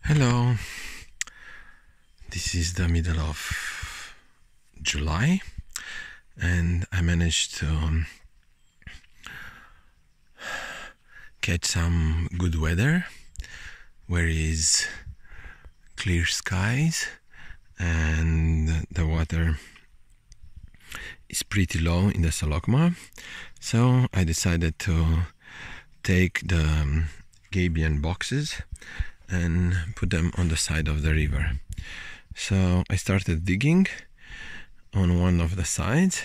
Hello, this is the middle of July and I managed to catch some good weather where is clear skies and the water is pretty low in the Solocma, so I decided to take the Gabion boxes and put them on the side of the river. So I started digging on one of the sides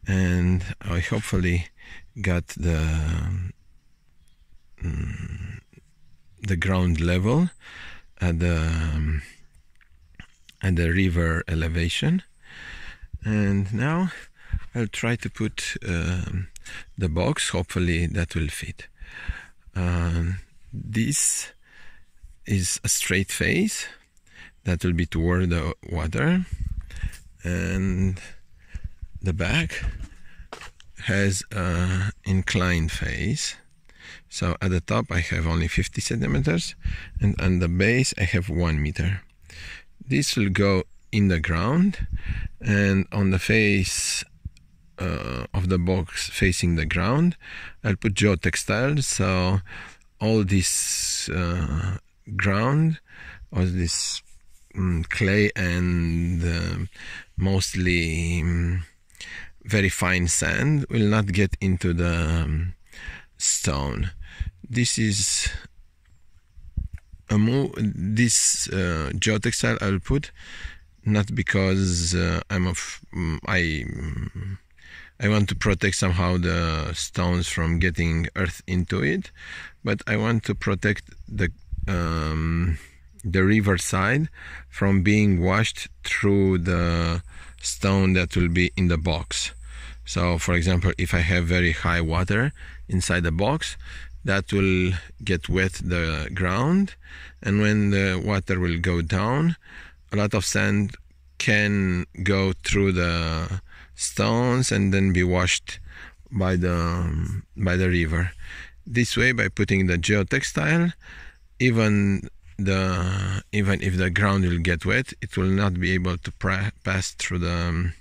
and I hopefully got the ground level at the river elevation, and now I'll try to put the box. Hopefully that will fit. This is a straight face that will be toward the water, and the back has an inclined face. So at the top I have only 50 centimeters and on the base I have 1 meter. This will go in the ground, and on the face of the box facing the ground I'll put geotextiles, so all this ground or this clay and mostly very fine sand will not get into the stone. This is a move. This geotextile I'll put not because I want to protect somehow the stones from getting earth into it, but I want to protect the river side from being washed through the stone that will be in the box. So for example, if I have very high water inside the box, that will get wet the ground, and when the water will go down, a lot of sand can go through the stones and then be washed by the river. This way, by putting the geotextile, even if the ground will get wet, it will not be able to pass through the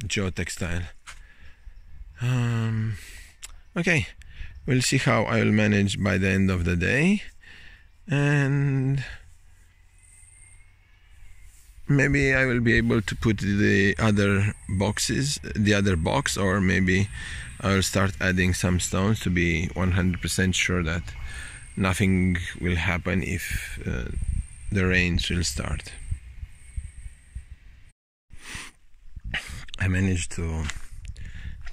geotextile. Okay, we'll see how I will manage by the end of the day, and maybe I will be able to put the other box, or maybe I will start adding some stones to be 100% sure that nothing will happen if the rains will start. I managed to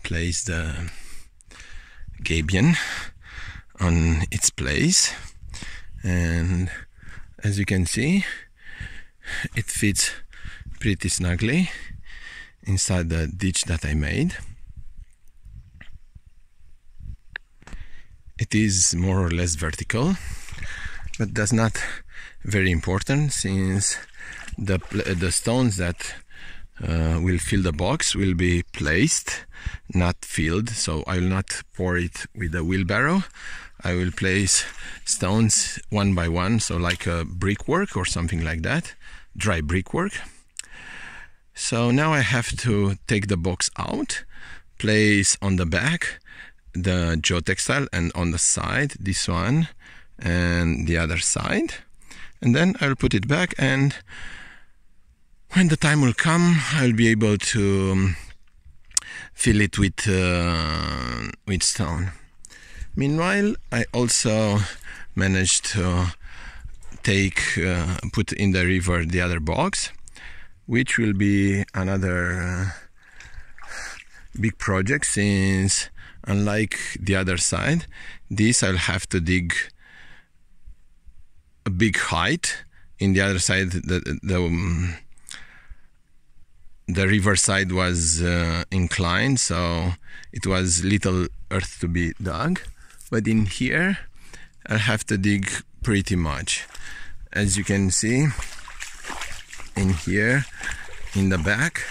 place the Gabion on its place, and as you can see, it fits pretty snugly inside the ditch that I made. It is more or less vertical, but that's not very important, since the stones that will fill the box will be placed, not filled. So I will not pour it with a wheelbarrow. I will place stones one by one, so like a brickwork or something like that, dry brickwork. So now I have to take the box out, place on the back the geotextile, and on the side this one and the other side, and then I'll put it back, and when the time will come I'll be able to fill it with stone. Meanwhile, I also managed to put in the river the other box, which will be another big project, since unlike the other side, this I'll have to dig a big height. In the other side, the river side was inclined, so it was little earth to be dug, but in here I'll have to dig pretty much. As you can see in here in the back,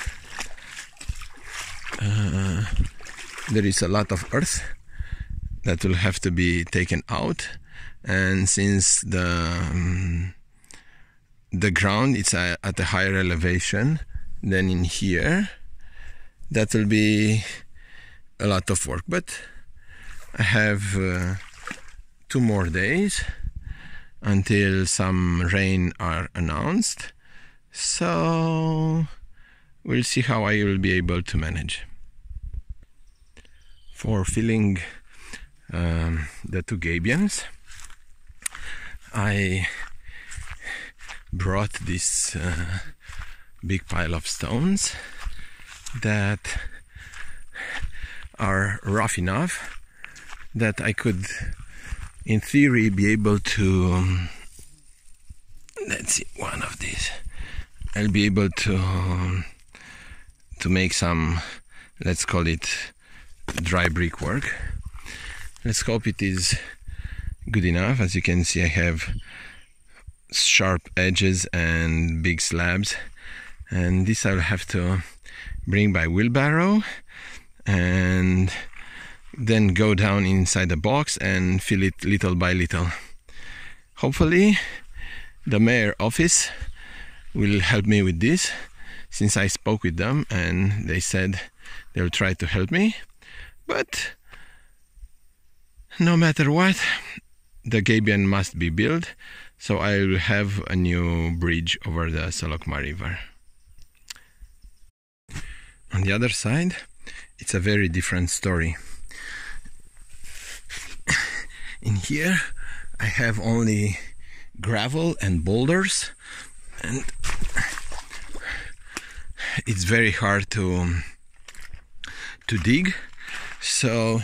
there is a lot of earth that will have to be taken out, and since the ground is at a higher elevation than in here, that will be a lot of work. But I have 2 more days until some rain are announced, so we'll see how I will be able to manage. For filling the 2 gabions, I brought this big pile of stones that are rough enough that I could, in theory, be able to, let's see, one of these, I'll be able to make some, let's call it dry brickwork. Let's hope it is good enough. As you can see, I have sharp edges and big slabs, and this I'll have to bring by wheelbarrow and then go down inside the box and fill it little by little. Hopefully the mayor office will help me with this, since I spoke with them and they said they'll try to help me. But no matter what, the Gabion must be built, so I will have a new bridge over the Solocma river. On the other side, it's a very different story. In here I have only gravel and boulders, and it's very hard to dig. So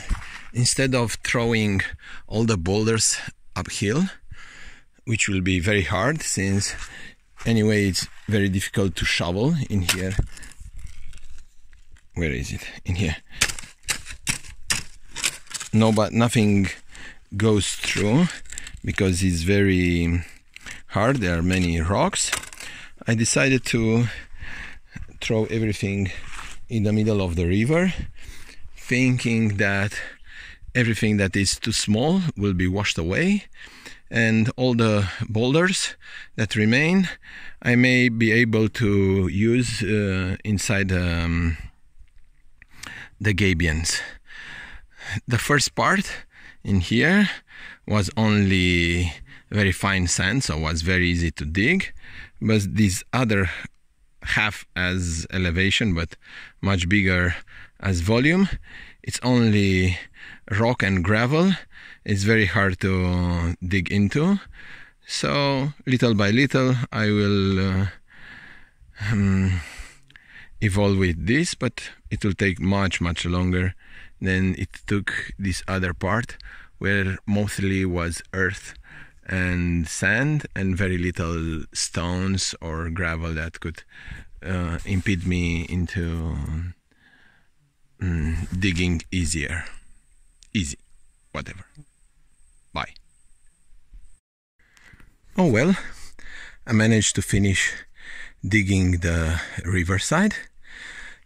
instead of throwing all the boulders uphill, which will be very hard, since anyway it's very difficult to shovel in here. Where is it? In here. No, but nothing goes through because it's very hard. There are many rocks. I decided to throw everything in the middle of the river, thinking that everything that is too small will be washed away, and all the boulders that remain I may be able to use inside the Gabions. The first part in here was only very fine sand, so it was very easy to dig, but this other half as elevation but much bigger as volume, it's only rock and gravel. It's very hard to dig into, so little by little I will evolve with this, but it will take much longer than it took this other part, where mostly was earth and sand and very little stones or gravel that could impede me into digging easy, whatever. Bye. Oh well, I managed to finish digging the riverside,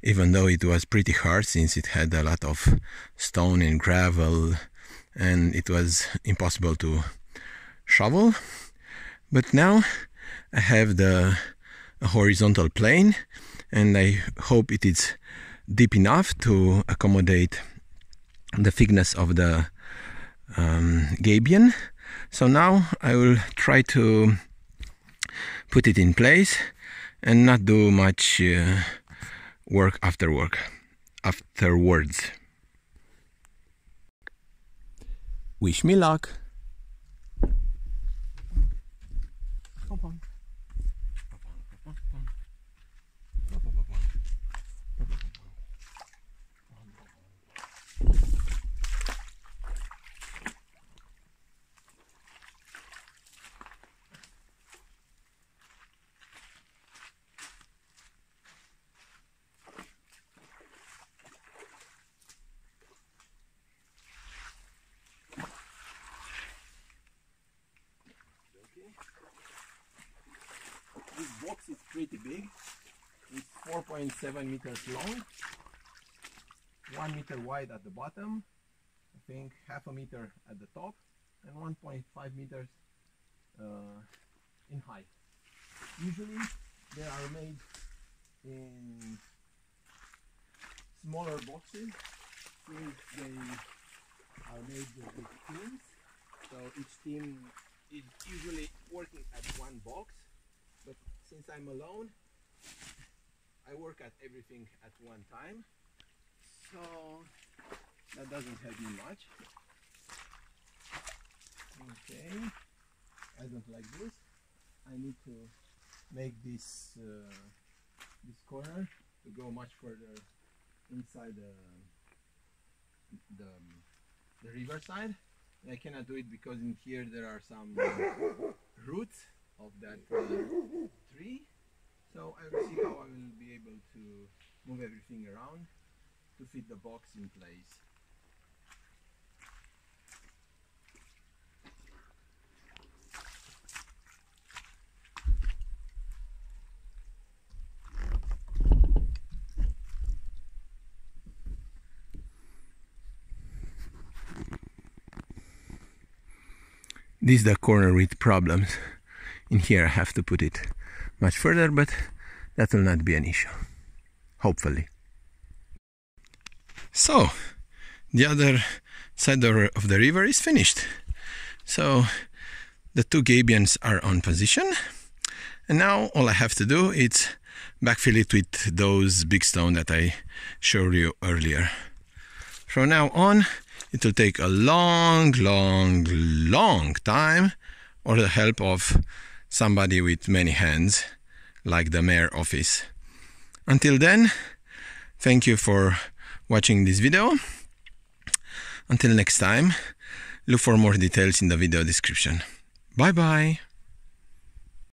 even though it was pretty hard since it had a lot of stone and gravel and it was impossible to shovel. But now I have the horizontal plane, and I hope it is deep enough to accommodate the thickness of the gabion. So now I will try to put it in place and not do much work afterwards. Wish me luck. This box is pretty big. It's 4.7 meters long, 1 meter wide at the bottom, think half a meter at the top and 1.5 meters in height. Usually they are made in smaller boxes since they are made with teams. So each team is usually working at one box, but since I'm alone, I work at everything at one time, so that doesn't help me much. Okay, I don't like this. I need to make this this corner to go much further inside the river side. I cannot do it because in here there are some roots of that tree. So I will see how I will be able to move everything around to fit the box in place. This is the corner with problems. In here I have to put it much further, but that will not be an issue, hopefully. So, the other side of the river is finished. So, the two gabions are on position, and now all I have to do is backfill it with those big stones that I showed you earlier. From now on, it will take a long time, or the help of somebody with many hands, like the mayor office. Until then, thank you for watching this video. Until next time, look for more details in the video description. Bye bye.